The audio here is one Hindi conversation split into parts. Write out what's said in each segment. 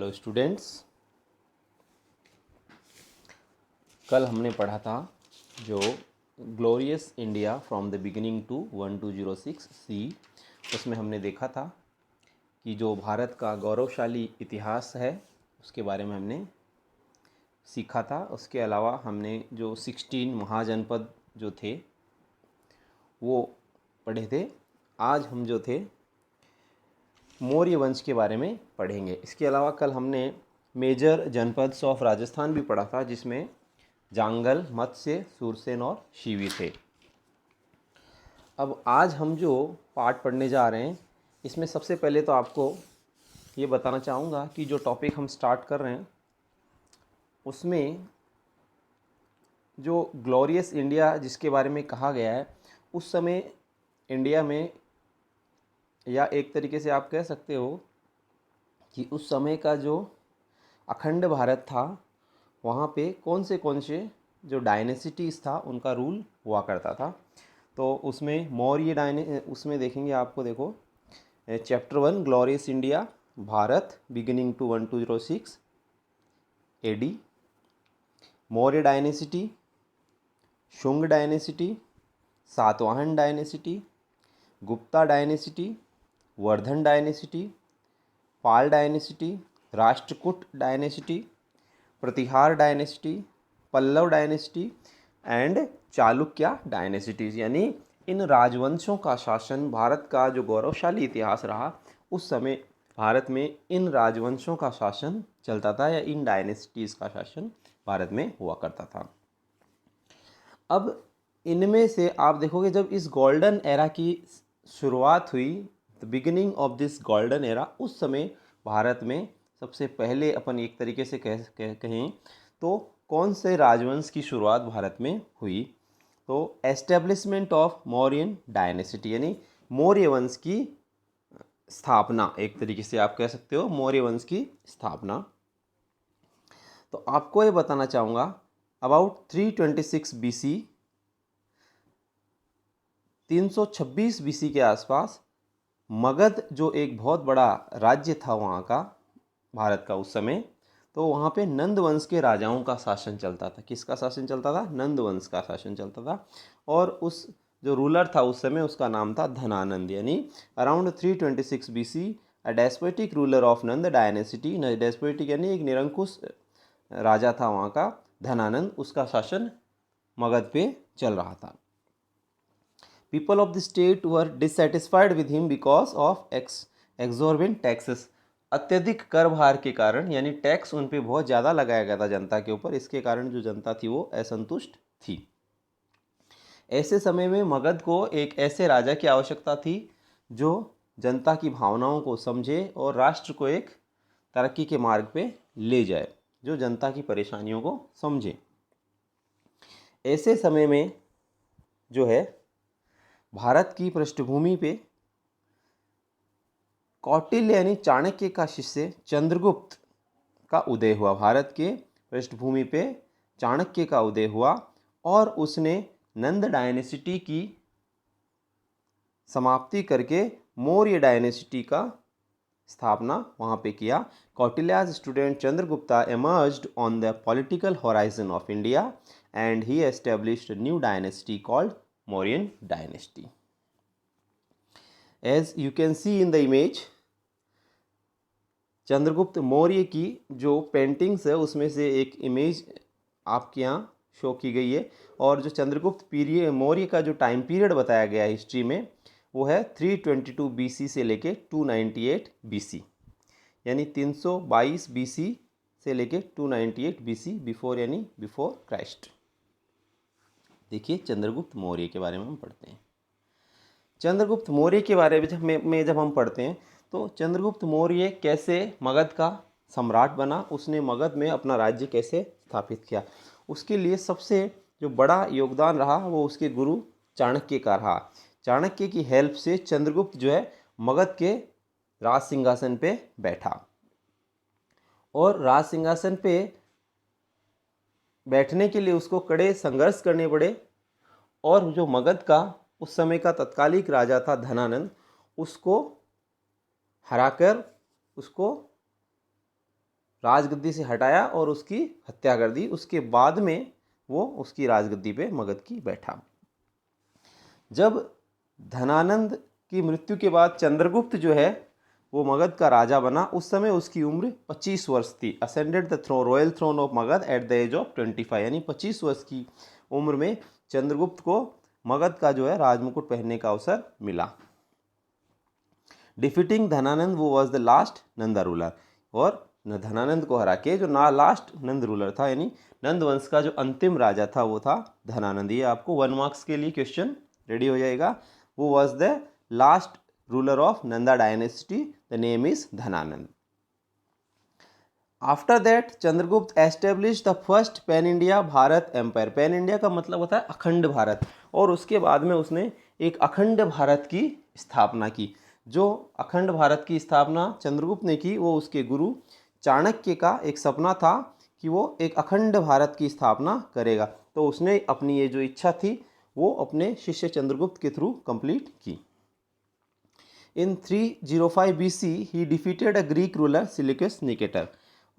हेलो स्टूडेंट्स, कल हमने पढ़ा था जो glorious India from the beginning to 1206 C. उसमें हमने देखा था कि जो भारत का गौरवशाली इतिहास है उसके बारे में हमने सीखा था। उसके अलावा हमने जो 16 महाजनपद जो थे वो पढ़े थे। आज हम जो थे मौर्य वंश के बारे में पढ़ेंगे। इसके अलावा कल हमने मेजर जनपद ऑफ राजस्थान भी पढ़ा था, जिसमें जांगल, मत्स्य, सुरसेन और शिवी थे। अब आज हम जो पाठ पढ़ने जा रहे हैं, इसमें सबसे पहले तो आपको ये बताना चाहूँगा कि जो टॉपिक हम स्टार्ट कर रहे हैं उसमें जो ग्लोरियस इंडिया जिसके बारे में कहा गया है, उस समय इंडिया में, या एक तरीके से आप कह सकते हो कि उस समय का जो अखंड भारत था वहाँ पे कौन से जो डायनेसिटीज़ था उनका रूल हुआ करता था। तो उसमें उसमें देखेंगे आपको, देखो chapter 1 glorious India Bharat beginning to 1206 AD, Maurya dynasty, Shunga dynasty, Satavahana dynasty, Gupta dynasty, Vardhana dynasty, Pala dynasty, Rashtrakuta dynasty, Pratihara dynasty, Pallava dynasty and Chalukya dynasties. यानी इन राजवंशों का शासन, भारत का जो गौरवशाली इतिहास रहा उस समय भारत में इन राजवंशों का शासन चलता था, या इन डायनेसिटीज़ का शासन भारत में हुआ करता था। अब इनमें से आप देखोगे जब इस गोल्डन एरा की शुरुआत हुई, the beginning of this golden era, उस समय भारत में सबसे पहले अपन एक तरीके से कहें तो कौन से राजवंश की शुरुआत भारत में हुई? तो एस्टेब्लिशमेंट ऑफ मौर्यन डायनेसिटी, यानी मौर्य वंश की स्थापना, एक तरीके से आप कह सकते हो मौर्य वंश की स्थापना। तो आपको ये बताना चाहूँगा अबाउट 326 बीसी, 326 बीसी के आसपास मगध जो एक बहुत बड़ा राज्य था वहाँ का, भारत का उस समय, तो वहाँ पे नंद वंश के राजाओं का शासन चलता था। किसका शासन चलता था? नंद वंश का शासन चलता था। और उस जो रूलर था उस समय, उसका नाम था धनानंद। यानी around 326 BC a despotic ruler of Nand dynasty, despotic यानी एक निरंकुश राजा था वहाँ का धनानंद, उसका शासन मगध पे चल रहा था। People of the state were dissatisfied with him because of exorbitant taxes. अत्यधिक कर भार के कारण, यानी टैक्स उन पे बहुत ज़्यादा लगाया गया था जनता के ऊपर, इसके कारण जो जनता थी वो असंतुष्ट थी। ऐसे समय में मगध को एक ऐसे राजा की आवश्यकता थी जो जनता की भावनाओं को समझे और राष्ट्र को एक तरक्की के मार्ग पे ले जाए, जो जनता की परेशानियों को समझे। ऐसे समय में जो है भारत की पृष्ठभूमि पे कौटिल्य यानी चाणक्य का शिष्य चंद्रगुप्त का उदय हुआ। भारत के पृष्ठभूमि पे चाणक्य का उदय हुआ और उसने नंद डायनेसिटी की समाप्ति करके मौर्य डायनेसिटी का स्थापना वहाँ पे किया। Kautilya's student Chandragupta emerged on the political horizon of India and he established a new dynasty called Mauryan dynasty. As you can see in the image, Chandragupta Maurya की जो पेंटिंग्स है उसमें से एक इमेज आपके यहाँ शो की गई है। और जो चंद्रगुप्त पीरियड मौर्य का जो टाइम पीरियड बताया गया है हिस्ट्री में, वो है 322 बीसी से लेके 298 बीसी, यानी 322 बीसी से लेके 298 बीसी बिफोर, यानी बिफोर क्राइस्ट। देखिए चंद्रगुप्त मौर्य के बारे में हम पढ़ते हैं। चंद्रगुप्त मौर्य के बारे में जब हम पढ़ते हैं तो चंद्रगुप्त मौर्य कैसे मगध का सम्राट बना, उसने मगध में अपना राज्य कैसे स्थापित किया, उसके लिए सबसे जो बड़ा योगदान रहा वो उसके गुरु चाणक्य का रहा। चाणक्य की हेल्प से चंद्रगुप्त जो है मगध के राज सिंहासन पे बैठा, और राज सिंहासन पे बैठने के लिए उसको कड़े संघर्ष करने पड़े। और जो मगध का उस समय का तत्कालिक राजा था धनानंद, उसको हराकर उसको राजगद्दी से हटाया और उसकी हत्या कर दी। उसके बाद में वो उसकी राजगद्दी पे मगध की बैठा। जब धनानंद की मृत्यु के बाद चंद्रगुप्त जो है वो मगध का राजा बना, उस समय उसकी उम्र 25 वर्ष थी। Ascended the royal throne of Magadha at the age of 25, यानी 25 वर्ष की उम्र में चंद्रगुप्त को मगध का जो है राजमुकुट पहनने का अवसर मिला। डिफीटिंग धनानंद वो was the last Nanda ruler, और धनानंद को हरा के जो लास्ट नंद रूलर था, यानी नंद वंश का जो अंतिम राजा था वो था धनानंद। ये आपको 1 मार्क्स के लिए क्वेश्चन रेडी हो जाएगा। वो was the last ruler of Nanda dynasty, the name is Dhanananda. After that Chandragupta establish the first pan India Bharat empire. Pan India का मतलब होता है अखंड भारत, और उसके बाद में उसने एक अखंड भारत की स्थापना की। जो अखंड भारत की स्थापना चंद्रगुप्त ने की वो उसके गुरु चाणक्य का एक सपना था कि वो एक अखंड भारत की स्थापना करेगा, तो उसने अपनी ये जो इच्छा थी वो अपने शिष्य चंद्रगुप्त के थ्रू कंप्लीट की। इन 305 BC he defeated a Greek ruler Seleucus Nicator,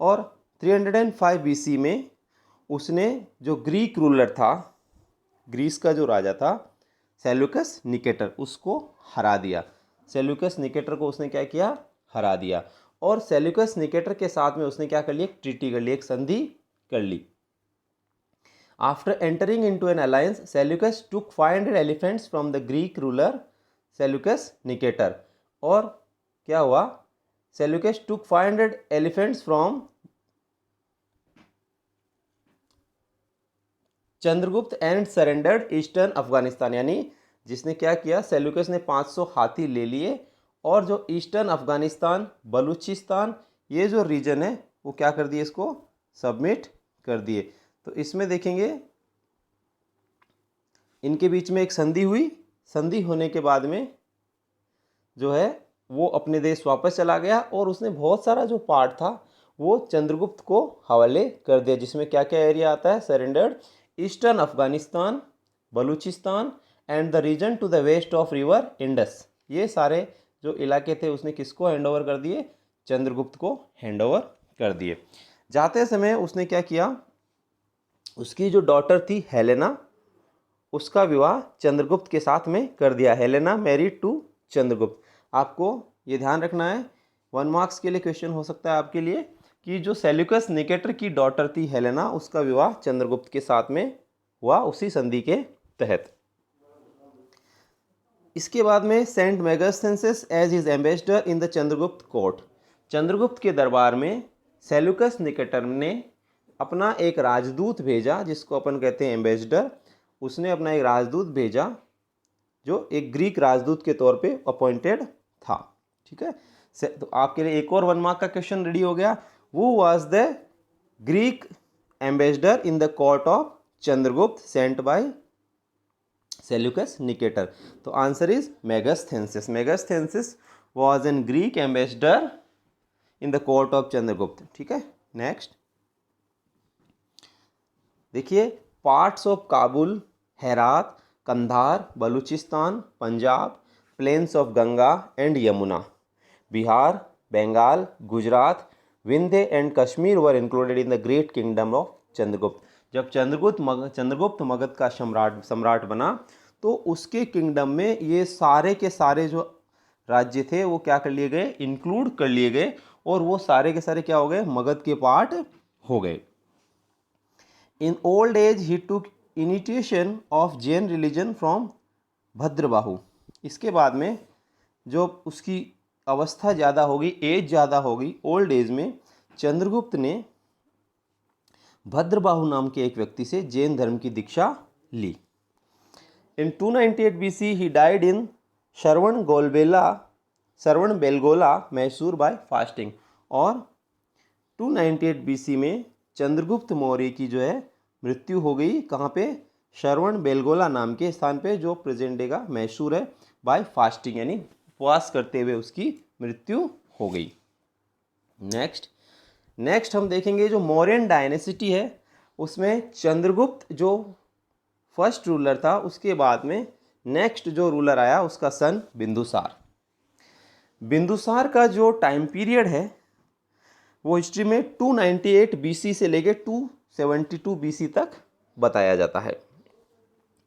और 305 BC में उसने जो ग्रीक रूलर था, ग्रीस का जो राजा था सेल्यूकस निकेटर, उसको हरा दिया। सेल्यूकस निकेटर को उसने क्या किया? हरा दिया। और सेल्यूकस निकेटर के साथ में उसने क्या कर लिया? एक ट्रीटी कर ली, एक संधि कर ली। After entering into an alliance Seleucus took 500 elephants from the Greek ruler Seleucus Nicator. और क्या हुआ? Seleucus took 500 elephants from Chandragupta and surrendered eastern Afghanistan, यानी जिसने क्या किया? सेल्यूकस ने 500 हाथी ले लिए और जो ईस्टर्न अफगानिस्तान, बलूचिस्तान, ये जो रीजन है वो क्या कर दिए? इसको सबमिट कर दिए। तो इसमें देखेंगे इनके बीच में एक संधि हुई। संधि होने के बाद में जो है वो अपने देश वापस चला गया और उसने बहुत सारा जो पार्ट था वो चंद्रगुप्त को हवाले कर दिया, जिसमें क्या क्या एरिया आता है? Surrendered eastern Afghanistan, Balochistan and the region to the west of river Indus. ये सारे जो इलाके थे उसने किसको हैंड ओवर कर दिए? चंद्रगुप्त को हैंड ओवर कर दिए। जाते समय उसने क्या किया? उसकी जो डॉटर थी हेलेना, उसका विवाह चंद्रगुप्त के साथ में कर दिया। Helena married to Chandragupta. आपको ये ध्यान रखना है, 1 मार्क्स के लिए क्वेश्चन हो सकता है आपके लिए कि जो सेल्यूकस निकेटर की डॉटर थी हेलेना, उसका विवाह चंद्रगुप्त के साथ में हुआ उसी संधि के तहत। इसके बाद में sent Megasthenes as his ambassador in the Chandragupta court. Chandragupta के दरबार में सेल्यूकस निकेटर ने अपना एक राजदूत भेजा, जिसको अपन कहते हैं एम्बेसडर। उसने अपना एक राजदूत भेजा जो एक ग्रीक राजदूत के तौर पे अपॉइंटेड था। ठीक है, तो आपके लिए एक और 1 मार्क का क्वेश्चन रेडी हो गया। Who was the Greek ambassador in the court of Chandragupta sent by Seleucus Nicator. तो answer is Megasthenes. Megasthenes was an Greek ambassador in the court of Chandragupta. ठीक है, नेक्स्ट देखिए, parts of Kabul, Herat, Kandahar, Baluchistan, Punjab, plains of Ganga and Yamuna, Bihar, Bengal, Gujarat, Vindhya and Kashmir were included in the great kingdom of Chandragupta. जब चंद्रगुप्त मगध का सम्राट बना तो उसके किंगडम में ये सारे के सारे जो राज्य थे वो क्या कर लिए गए? इंक्लूड कर लिए गए, और वो सारे के सारे क्या हो गए? मगध के पार्ट हो गए। In old age he took initiation of Jain religion from Bhadrabahu. इसके बाद में जो उसकी अवस्था ज़्यादा होगी, एज ज़्यादा होगी, ओल्ड एज में चंद्रगुप्त ने भद्रबाहु नाम के एक व्यक्ति से जैन धर्म की दीक्षा ली। In 298 BC he died in Shravana Belagola Mysore by fasting. और 298 BC में चंद्रगुप्त मौर्य की जो है मृत्यु हो गई। कहाँ पे? श्रवण बेलगोला नाम के स्थान पे, जो प्रेजेंट डे का मैसूर है, बाय फास्टिंग, यानी उपवास करते हुए उसकी मृत्यु हो गई। नेक्स्ट हम देखेंगे जो मौर्यन डायनेसिटी है उसमें चंद्रगुप्त जो फर्स्ट रूलर था, उसके बाद में नेक्स्ट जो रूलर आया उसका सन बिंदुसार। बिंदुसार का जो टाइम पीरियड है वो हिस्ट्री में 298 BC से लेके 272 BC तक बताया जाता है।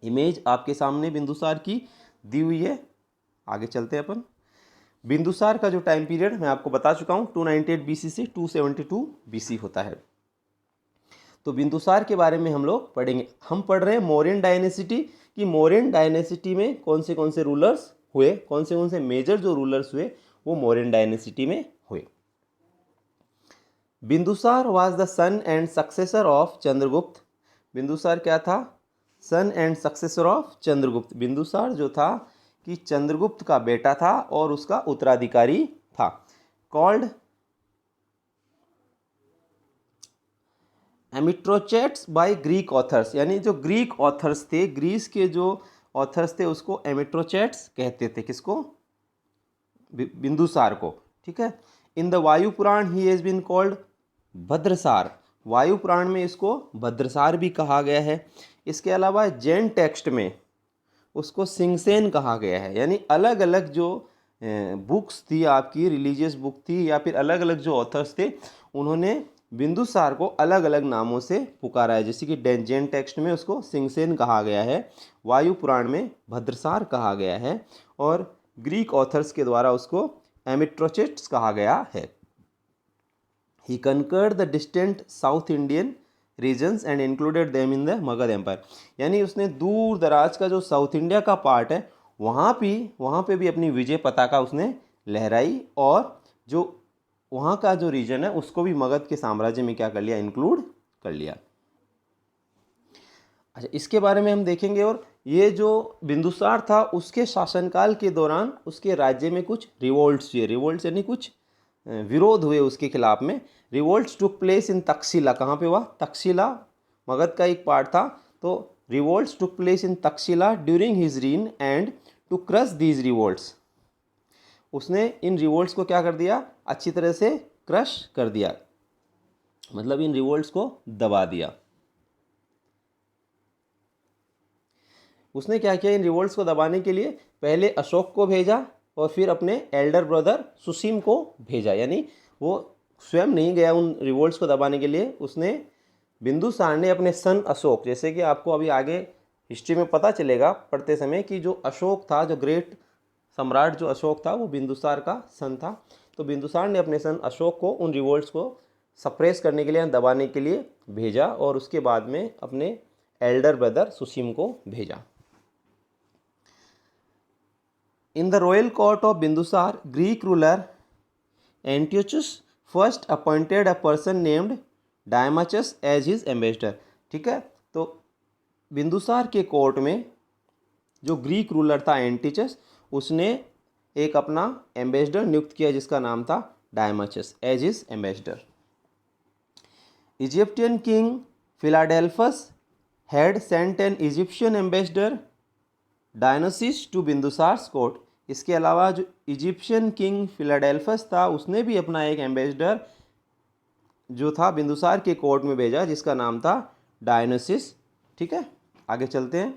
इमेज आपके सामने बिंदुसार की दी हुई है। आगे चलते हैं अपन। बिंदुसार का जो टाइम पीरियड मैं आपको बता चुका हूँ 298 BC से 272 BC होता है। तो बिंदुसार के बारे में हम लोग पढ़ेंगे। हम पढ़ रहे हैं मौर्यन डायनेसिटी कि मौर्यन डायनेसिटी में कौन से रूलर्स हुए, कौन से मेजर जो रूलर्स हुए वो मौर्यन डायनेसिटी में हुए। Bindusara was the son and successor of Chandragupta. Bindusara क्या था? Son and successor of Chandragupta. Bindusara जो था कि चंद्रगुप्त का बेटा था और उसका उत्तराधिकारी था। कॉल्ड एमिट्रोचेट्स बाय ग्रीक ऑथर्स, यानी जो ग्रीक ऑथर्स थे, ग्रीस के जो ऑथर्स थे उसको एमिट्रोचेट्स कहते थे। किसको? बिंदुसार को। ठीक है। इन द वायु पुराण ही हैज बीन कॉल्ड भद्रसार। वायु पुराण में इसको भद्रसार भी कहा गया है। इसके अलावा जैन टेक्स्ट में उसको सिंगसेन कहा गया है। यानी अलग अलग जो बुक्स थी आपकी, रिलीजियस बुक थी या फिर अलग अलग जो ऑथर्स थे, उन्होंने बिंदुसार को अलग अलग नामों से पुकारा है। जैसे कि जैन टेक्स्ट में उसको सिंगसेन कहा गया है, वायु पुराण में भद्रसार कहा गया है और ग्रीक ऑथर्स के द्वारा उसको एमिट्रोचेट्स कहा गया है। He conquered the distant South Indian regions and included them in the Magadha empire. यानी उसने दूर दराज का जो साउथ इंडिया का पार्ट है वहाँ पे भी अपनी विजय पताका उसने लहराई और जो वहाँ का जो रीजन है उसको भी मगध के साम्राज्य में क्या कर लिया? इंक्लूड कर लिया। अच्छा, इसके बारे में हम देखेंगे। और ये जो बिंदुसार था उसके शासनकाल के दौरान उसके राज्य में कुछ रिवोल्ट्स हुए। रिवोल्ट्स यानी कुछ विरोध हुए उसके खिलाफ में। Revolts took place in Takshashila. कहाँ पे हुआ? तक्षशिला मगध का एक पार्ट था। तो revolts took place in Taxila during his reign and to crush these revolts. उसने इन रिवोल्ट्स को क्या कर दिया? अच्छी तरह से क्रश कर दिया, मतलब इन रिवोल्ट्स को दबा दिया। उसने क्या किया? इन रिवोल्ट्स को दबाने के लिए पहले अशोक को भेजा और फिर अपने एल्डर ब्रदर सुसीम को भेजा। यानी वो स्वयं नहीं गया उन रिवोल्ट्स को दबाने के लिए। उसने बिंदुसार ने अपने सन अशोक, जैसे कि आपको अभी आगे हिस्ट्री में पता चलेगा पढ़ते समय कि जो अशोक था, जो ग्रेट सम्राट जो अशोक था, वो बिंदुसार का सन था। तो बिंदुसार ने अपने सन अशोक को उन रिवोल्ट्स को सप्रेस करने के लिए, दबाने के लिए भेजा और उसके बाद में अपने एल्डर ब्रदर सुसीम को भेजा। In the royal court of Bindusar, Greek ruler Antiochus first appointed a person named Diomachus as his ambassador। ठीक है। तो बिंदुसार के कोर्ट में जो ग्रीक रूलर था एंटिचस, उसने एक अपना एम्बेसडर नियुक्त किया जिसका नाम था Deimachus as his ambassador. Egyptian king Philadelphus had sent an Egyptian ambassador Dionysius to Bindusara's court. इसके अलावा जो इजिप्शियन किंग फिलाडेल्फस था उसने भी अपना एक एम्बेसडर जो था बिंदुसार के कोर्ट में भेजा जिसका नाम था डायनोसिस। ठीक है, आगे चलते हैं।